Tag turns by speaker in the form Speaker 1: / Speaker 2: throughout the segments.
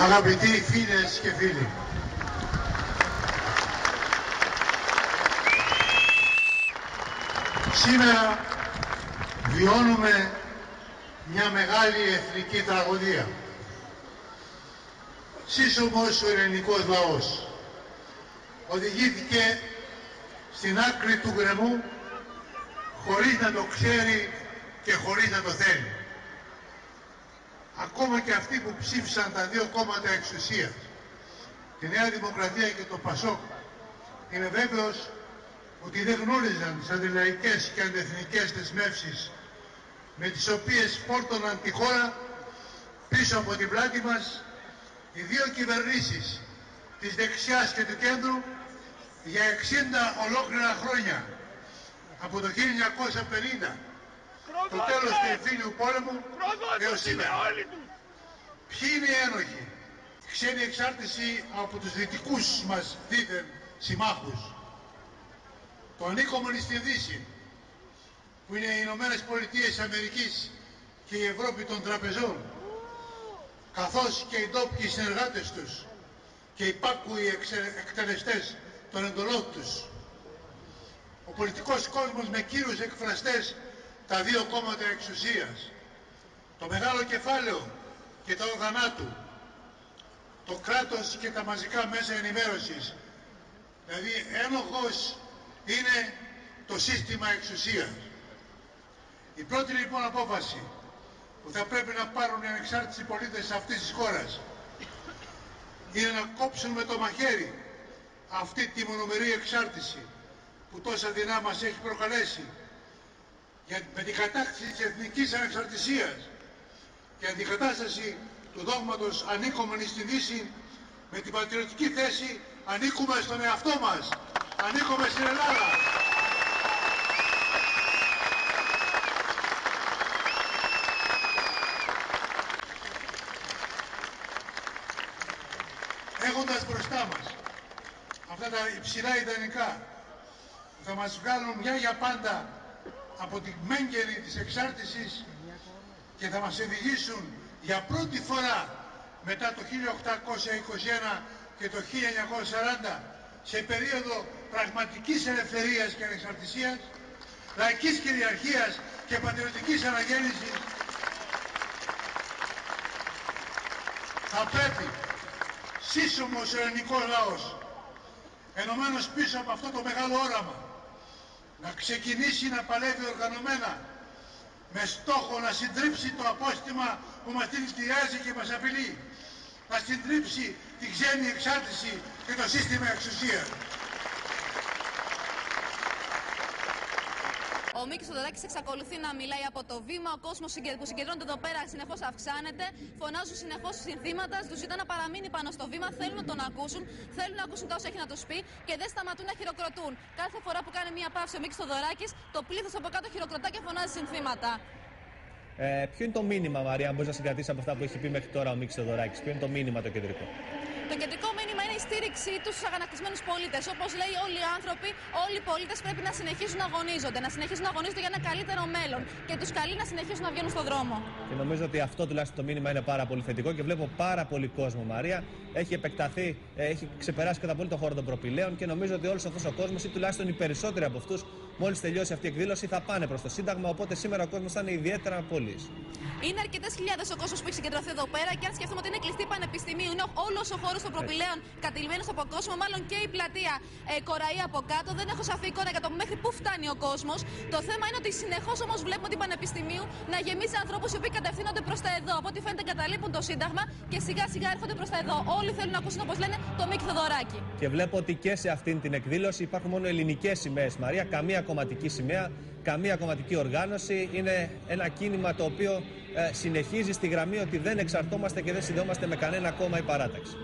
Speaker 1: Αγαπητοί φίλες και φίλοι, σήμερα βιώνουμε μια μεγάλη εθνική τραγωδία. Σύσσωμος ο ελληνικός λαός οδηγήθηκε στην άκρη του γκρεμού χωρίς να το ξέρει και χωρίς να το θέλει. Ακόμα και αυτοί που ψήφισαν τα δύο κόμματα εξουσίας, τη Νέα Δημοκρατία και το ΠΑΣΟΚ, είμαι βέβαιος ότι δεν γνώριζαν τις αντιλαϊκές και αντεθνικές δεσμεύσεις με τις οποίες φόρτωναν τη χώρα πίσω από την πλάτη μας οι δύο κυβερνήσεις της δεξιάς και του κέντρου για 60 ολόκληρα χρόνια, από το 1950, το τέλος του εμφύλιου πόλεμου έως σήμερα. Ποιοι είναι οι ένοχοι? Ξένη εξάρτηση από τους δυτικούς μας δίθεν συμμάχους. Το ανήκομενοι στη Δύση, που είναι οι Ηνωμένες Πολιτείες Αμερικής και η Ευρώπη των τραπεζών, καθώς και οι ντόπιοι συνεργάτες τους και οι υπάκουοι εκτελεστές των εντολών τους. Ο πολιτικός κόσμος με κύριους εκφραστές τα δύο κόμματα εξουσίας, το μεγάλο κεφάλαιο και τα όργανά του, το κράτος και τα μαζικά μέσα ενημέρωσης. Δηλαδή ένοχος είναι το σύστημα εξουσίας. Η πρώτη λοιπόν απόφαση που θα πρέπει να πάρουν οι ανεξάρτητοι πολίτες αυτής της χώρας είναι να κόψουν με το μαχαίρι αυτή τη μονομερή εξάρτηση που τόσα δεινά μας έχει προκαλέσει, με την κατάκτηση της εθνικής ανεξαρτησίας και αντικατάσταση του δόγματος ανήκομενοι στη Δύση με την πατριωτική θέση ανήκουμε στον εαυτό μας, ανήκουμε στην Ελλάδα. Έχοντας μπροστά μας αυτά τα υψηλά ιδανικά που θα μας βγάλουν μια για πάντα από τη μέγενη της εξάρτησης και θα μας οδηγήσουν για πρώτη φορά μετά το 1821 και το 1940 σε περίοδο πραγματικής ελευθερίας και ανεξαρτησίας, λαϊκής κυριαρχίας και πατριωτικής αναγέννησης, θα πρέπει σύσσωμος ο ελληνικός λαός, ενωμένος πίσω από αυτό το μεγάλο όραμα, να ξεκινήσει να παλεύει οργανωμένα με στόχο να συντρίψει το απόστημα που μας δηλητηριάζει και μας απειλεί, να συντρίψει τη ξένη εξάρτηση και το σύστημα εξουσίας.
Speaker 2: Ο Μίκης Θοδωράκης εξακολουθεί να μιλάει από το βήμα. Ο κόσμος που συγκεντρώνεται εδώ πέρα συνεχώς αυξάνεται. Φωνάζουν συνεχώς συνθήματα. Τους ζητά να παραμείνει πάνω στο βήμα. Θέλουν να τον ακούσουν. Θέλουν να ακούσουν τα όσα έχει να τους πει και δεν σταματούν να χειροκροτούν. Κάθε φορά που κάνει μία παύση ο Μίκης Θοδωράκης, το πλήθος από κάτω χειροκροτά και φωνάζει συνθήματα.
Speaker 3: Ποιο είναι το μήνυμα, Μαρία, αν μπορείς να συγκρατήσεις από αυτά που έχει πει μέχρι τώρα ο Μίκης Θοδωράκης? Ποιο είναι το μήνυμα το κεντρικό?
Speaker 2: Το κεντρικό μήνυμα είναι η στήριξή τους στους αγανακτισμένους πολίτες. Όπως λέει, όλοι οι άνθρωποι, όλοι οι πολίτες πρέπει να συνεχίσουν να αγωνίζονται. Να συνεχίσουν να αγωνίζονται για ένα καλύτερο μέλλον. Και τους καλεί να συνεχίσουν να βγαίνουν στον δρόμο. Και
Speaker 3: νομίζω ότι αυτό τουλάχιστον το μήνυμα είναι πάρα πολύ θετικό και βλέπω πάρα πολύ κόσμο, Μαρία. Έχει επεκταθεί, έχει ξεπεράσει κατά πολύ το χώρο των προπηλαίων και νομίζω ότι όλος αυτός ο κόσμος, ή τουλάχιστον οι περισσότεροι από αυτούς, μόλις τελειώσει αυτή η εκδήλωση, θα πάνε προς το Σύνταγμα. Οπότε σήμερα ο κόσμος θα είναι ιδιαίτερα πολύς.
Speaker 2: Είναι αρκετές χιλιάδες ο κόσμος που έχει συγκεντρωθεί εδώ πέρα και αν σκεφτούμε ότι είναι κλειστή πανεπιστημίου, είναι όλος ο χώρος των προπηλαίων κατηλημένος από κόσμο, μάλλον και η πλατεία κοραεί από κάτω. Δεν έχω σαφή εικόνα για το μέχρι πού φτάνει ο κόσμος. Το θέμα είναι ότι συνεχώς όμως βλέπουμε την πανεπιστημίου να γεμίζει ανθρώπους οι οποίοι κατευθύνονται προς τα εδώ. Από ό,τι φαίνεται καταλείπουν το Σύνταγμα και σιγά σιγά έρχονται προς τα εδώ. Όλοι θέλουν να ακούσουν, όπως λένε, το Μίκη Θοδωράκη. Και βλέπω ότι και σε αυτήν την εκδήλωση υπάρχουν μόνο ελληνικές σημαίες, Μαρία. Καμία κομματική σημαία, καμία κομματική οργάνωση. Είναι ένα κίνημα το οποίο συνεχίζει στη γραμμή ότι δεν εξαρτώμαστε και δεν συνδεόμαστε με κανένα κόμμα ή παράταξη.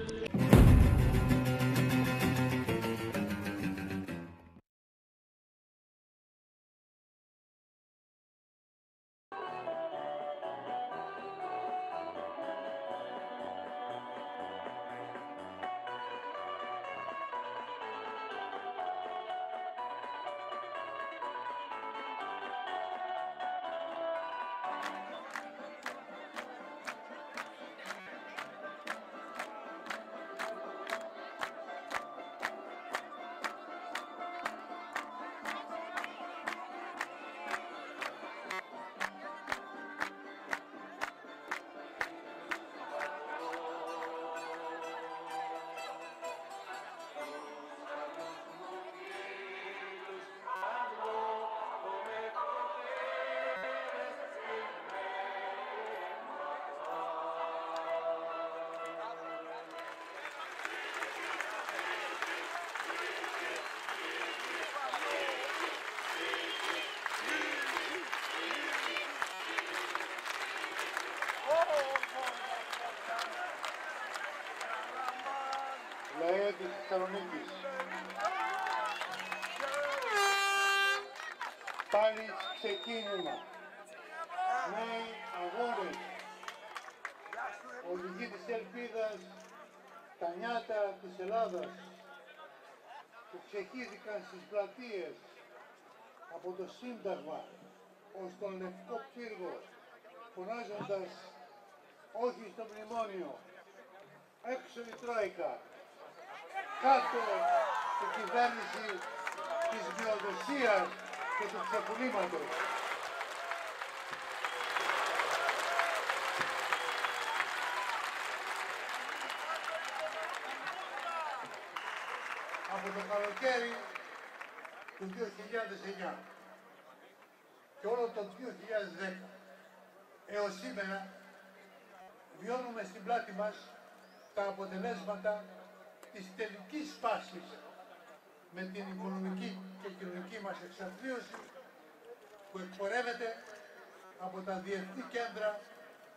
Speaker 1: Πάλι ξεκίνημα. Νέοι αγώνες. Οδηγοί της ελπίδας, τα νιάτα της Ελλάδας, που ξεχύθηκαν στις πλατείες από το Σύνταγμα ως τον Λευκό Πύργο, φωνάζοντας όχι στο μνημόνιο, έξω η Τρόικα, κάτω η κυβέρνηση της μειοδοσίας και του ξεπουλήματος. Από το καλοκαίρι του 2009 και όλο το 2010 έως σήμερα βιώνουμε στην πλάτη μας τα αποτελέσματα της τελικής φάσης με την οικονομική και κοινωνική μας εξαθλίωση που εκπορεύεται από τα διεθνή κέντρα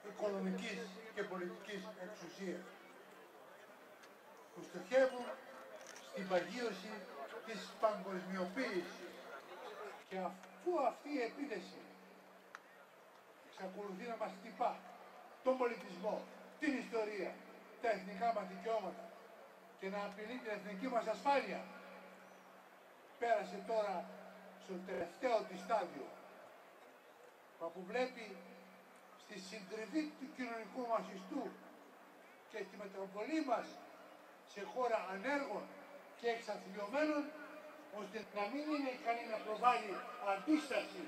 Speaker 1: οικονομικής και πολιτικής εξουσίας που στοχεύουν στην παγίωση της παγκοσμιοποίησης. Και αφού αυτή η επίθεση εξακολουθεί να μας χτυπά τον πολιτισμό, την ιστορία, τα εθνικά μας δικαιώματα και να απειλεί την εθνική μας ασφάλεια, πέρασε τώρα στο τελευταίο της στάδιο που αποβλέπει στη συντριβή του κοινωνικού μας ιστού και στη μεταβολή μας σε χώρα ανέργων και εξαθλιωμένων, ώστε να μην είναι ικανή να προβάλλει αντίσταση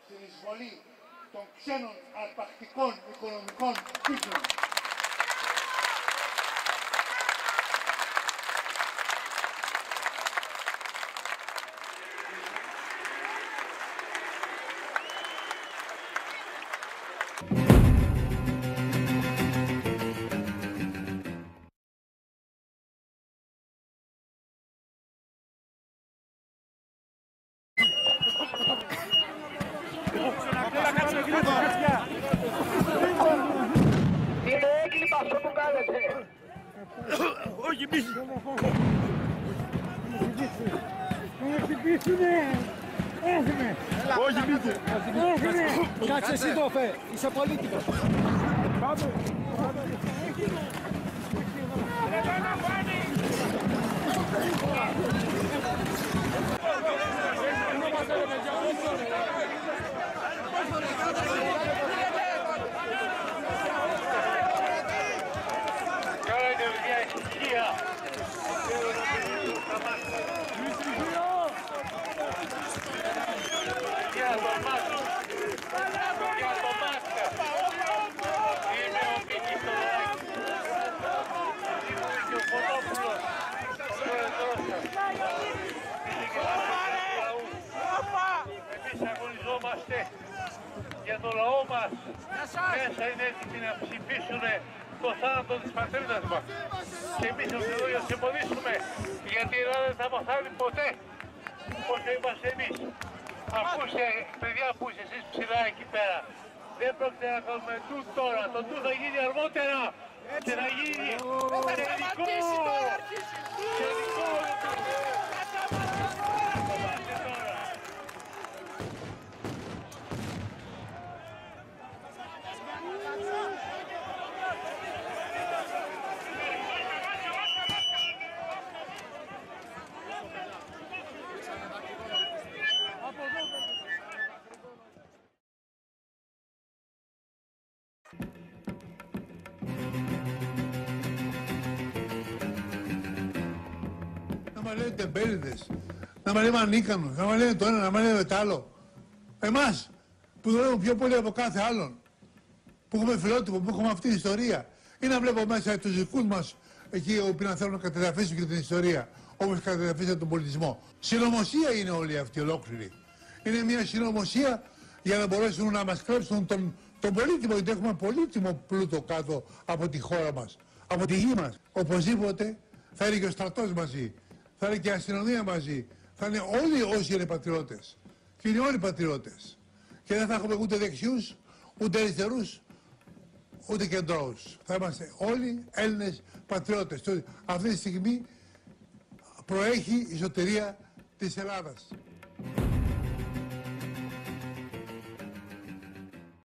Speaker 1: στην εισβολή των ξένων αρπακτικών οικονομικών κύκλων.
Speaker 4: Είναι έγκλημα αυτό που κάνετε.
Speaker 5: Όχι μη. Να χτυπήσουνε. Έχουμε. Όχι μη. Έχουμε. Κάτσε εσύ δόφε. Είσαι πολίτικος. Πάμε.
Speaker 6: Για το λαό μας μέσα είναι έτοιμοι να ψηφίσουν το θάνατο της πατρίδας μας. Και εμείς είμαστε εδώ για να συμπονίσουμε, γιατί η Ελλάδα δεν θα αποθάνει ποτέ όσο είμαστε εμείς. Ακούστε, παιδιά που είστε εσείς ψηλά εκεί πέρα, δεν πρόκειται να κάνουμε του τώρα, το του θα γίνει αργότερα και θα γίνει τελικό.
Speaker 1: Να μας λένε τεμπέληδες, να μας λένε ανίκανους, να μας λένε το ένα, να μας λένε το άλλο. Εμάς που δουλεύουμε πιο πολύ από κάθε άλλον, που έχουμε φιλότυπο, που έχουμε αυτή την ιστορία, ή να βλέπω μέσα τους δικούς μας εκεί όπου να θέλουν να κατεδαφίσουν και την ιστορία, όπως κατεδαφίσαν τον πολιτισμό. Συνωμοσία είναι όλοι αυτοί ολόκληροι. Είναι μια συνωμοσία για να μπορέσουν να μας κλέψουν τον πολύτιμο, γιατί έχουμε πολύτιμο πλούτο κάτω από τη χώρα μας, από τη γη μας. Οπωσδήποτε θα είναι και ο στρατός μαζί, θα είναι και η αστυνομία μαζί, θα είναι όλοι όσοι είναι πατριώτες. Και είναι όλοι πατριώτες. Και δεν θα έχουμε ούτε δεξιούς, ούτε αριστερούς, ούτε κεντρώους. Θα είμαστε όλοι Έλληνες πατριώτες. Αυτή τη στιγμή προέχει η σωτηρία της Ελλάδας.